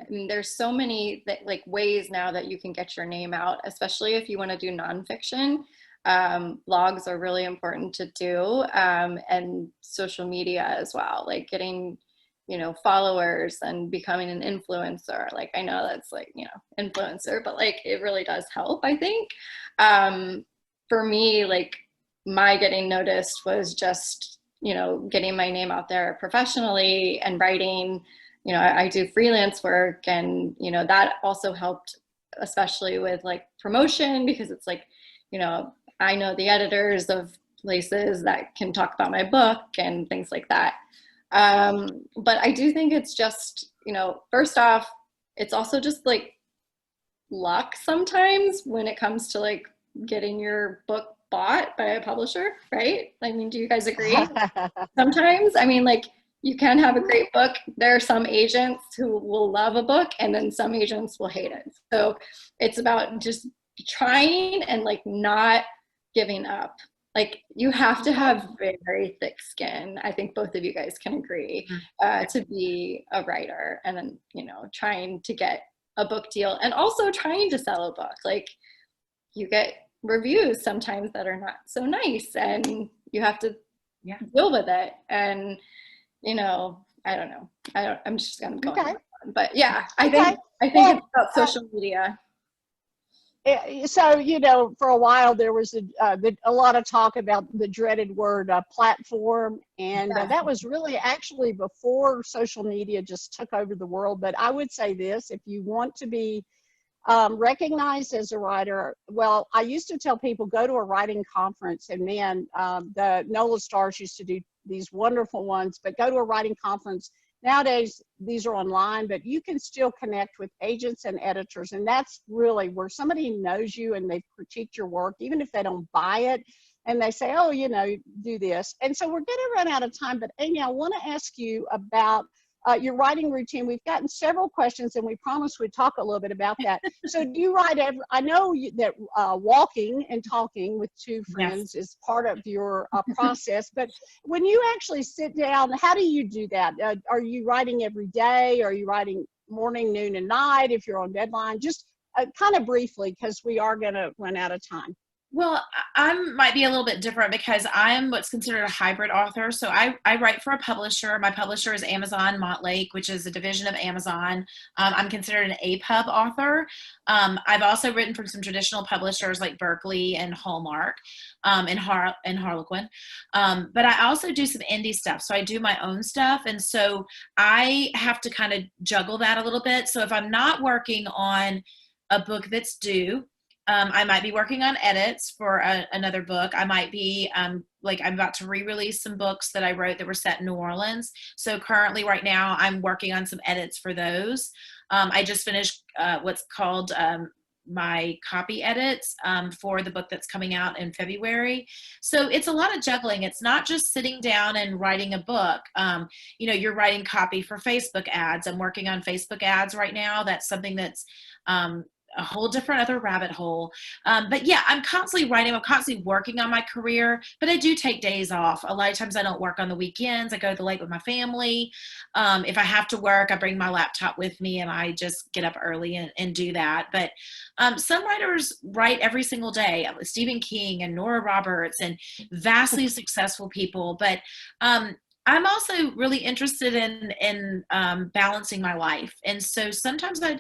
There's so many ways now that you can get your name out, especially if you want to do nonfiction. Blogs are really important to do, and social media as well, getting, followers and becoming an influencer. I know that's influencer, but it really does help, I think. For me, my getting noticed was just, getting my name out there professionally and writing. I do freelance work, and, that also helped, especially with promotion, because it's I know the editors of places that can talk about my book and things like that. But I do think it's just, first off, it's also just luck sometimes when it comes to getting your book bought by a publisher, right? Do you guys agree? Sometimes, you can have a great book. There are some agents who will love a book, and then some agents will hate it. So it's about just trying and not giving up. You have to have very thick skin. I think both of you guys can agree, to be a writer, and then, trying to get a book deal, and also trying to sell a book. You get reviews sometimes that are not so nice, and you have to deal with it. And, I don't know. I'm just gonna go on. But yeah, I think it's about social media. So, for a while there was a lot of talk about the dreaded word platform, and that was really actually before social media just took over the world. But I would say this: if you want to be recognized as a writer, well, I used to tell people, go to a writing conference, and man, the NOLA stars used to do these wonderful ones, but go to a writing conference. Nowadays, these are online, but you can still connect with agents and editors. And that's really where somebody knows you and they've critiqued your work, even if they don't buy it, and they say, oh, do this. And so we're going to run out of time, but Amy, I want to ask you about your writing routine. We've gotten several questions, and we promised we'd talk a little bit about that. So do you write I know that walking and talking with two friends is part of your process, but when you actually sit down, how do you do that? Are you writing every day? Are you writing morning, noon, and night if you're on deadline? Just kind of briefly, because we are going to run out of time. Well, I might be a little bit different because I'm what's considered a hybrid author. So I write for a publisher. My publisher is Amazon Montlake, which is a division of Amazon. I'm considered an APUB author. I've also written for some traditional publishers like Berkeley and Hallmark, and Harlequin. But I also do some indie stuff. So I do my own stuff. And so I have to kind of juggle that a little bit. So if I'm not working on a book that's due, I might be working on edits for another book. I might be I'm about to re-release some books that I wrote that were set in New Orleans. So currently right now I'm working on some edits for those. I just finished what's called my copy edits for the book that's coming out in February. So it's a lot of juggling. It's not just sitting down and writing a book. You're writing copy for Facebook ads. I'm working on Facebook ads right now. That's something that's a whole different other rabbit hole. But yeah, I'm constantly writing. I'm constantly working on my career, but I do take days off. A lot of times I don't work on the weekends. I go to the lake with my family. If I have to work, I bring my laptop with me and I just get up early and do that. But some writers write every single day. Stephen King and Nora Roberts and vastly successful people. But I'm also really interested in balancing my life. And so sometimes I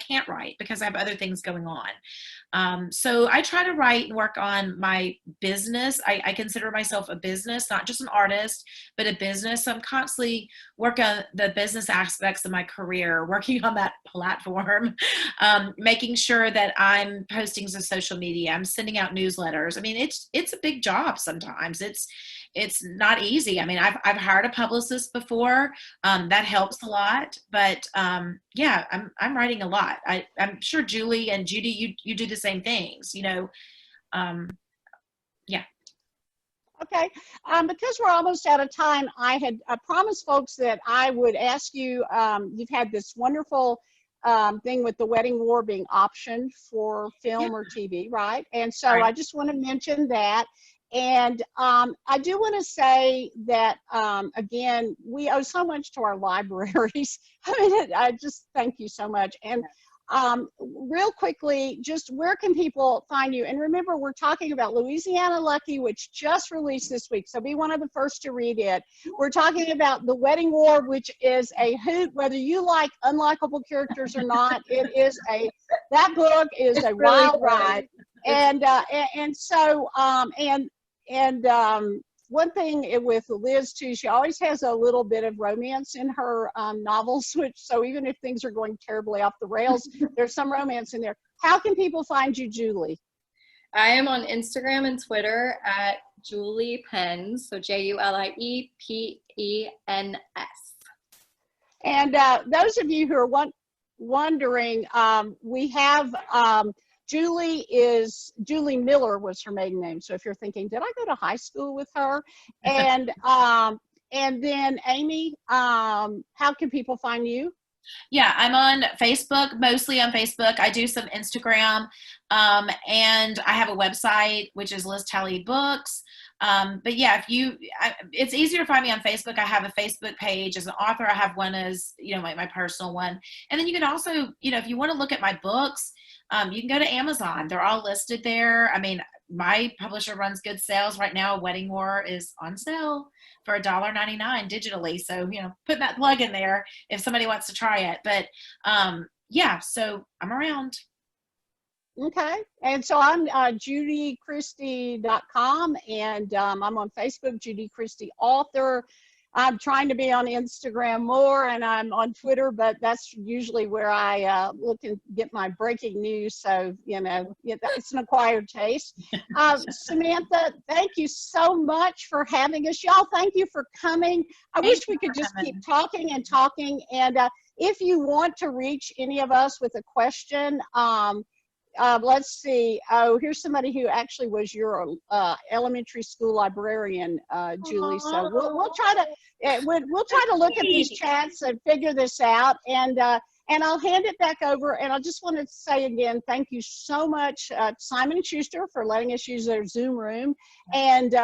can't write because I have other things going on. So I try to write and work on my business. I consider myself a business, not just an artist, but a business. So I'm constantly working on the business aspects of my career, working on that platform, making sure that I'm posting to social media. I'm sending out newsletters. I mean, it's a big job sometimes. It's not easy. I mean, I've hired a publicist before. That helps a lot. But yeah, I'm writing a lot. I'm sure Julie and Judy, you do the same things, you know. Yeah. Okay, because we're almost out of time, I had promised folks that I would ask you, you've had this wonderful thing with the wedding war being optioned for film or TV, right? And so Right. I just want to mention that. And I do want to say that, again, we owe so much to our libraries. I mean, I just thank you so much. And real quickly, just where can people find you? And remember, we're talking about Louisiana Lucky, which just released this week. So be one of the first to read it. We're talking about The Wedding War, which is a hoot, whether you like unlikable characters or not. That book is a wild ride. And so one thing with Liz too, she always has a little bit of romance in her novels, so even if things are going terribly off the rails, there's some romance in there. How can people find you, Julie? I am on Instagram and Twitter at Julie Pens, so JuliepEns. And those of you who are wondering, we have Julie Miller was her maiden name. So if you're thinking, did I go to high school with her? And then Amy, how can people find you? Yeah, I'm on Facebook, mostly on Facebook. I do some Instagram, and I have a website, which is Liz Talley Books. But yeah, it's easier to find me on Facebook. I have a Facebook page as an author. I have one as, my personal one. And then you can also, if you want to look at my books, you can go to Amazon. They're all listed there. I mean, my publisher runs good sales right now. Wedding War is on sale for $1.99 digitally. So, put that plug in there if somebody wants to try it. But yeah, so I'm around. Okay. And so I'm judychristie.com, and I'm on Facebook, Judy Christie Author. I'm trying to be on Instagram more, and I'm on Twitter, but that's usually where I look and get my breaking news. So, it's an acquired taste. Samantha, thank you so much for having us. Y'all, thank you for coming. I wish we could just keep talking and talking. And if you want to reach any of us with a question, let's see. Oh, here's somebody who actually was your elementary school librarian, Julie. So we'll try to look at these chats and figure this out. And I'll hand it back over. And I just want to say again, thank you so much, Simon & Schuster, for letting us use their Zoom room, and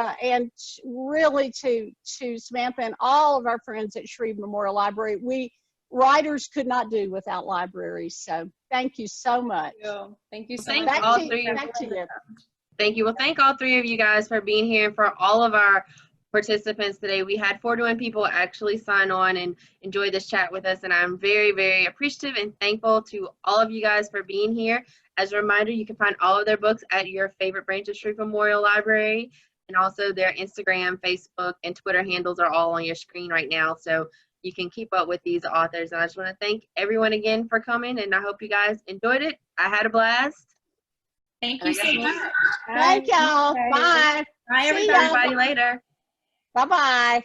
really to Samantha and all of our friends at Shreve Memorial Library. We writers could not do without libraries. So thank you so much. Thank you so Thank much. all three of you. Thank you. Well, thank all three of you guys for being here, and for all of our participants today. We had 41 people actually sign on and enjoy this chat with us, and I'm very, very appreciative and thankful to all of you guys for being here. As a reminder, you can find all of their books at your favorite branch of Shreve Memorial Library, and also their Instagram, Facebook, and Twitter handles are all on your screen right now, so you can keep up with these authors. And I just want to thank everyone again for coming, and I hope you guys enjoyed it. I had a blast. Thank you so much. Thank y'all. Bye. Bye, See everybody. y'all. Everybody later. Bye-bye.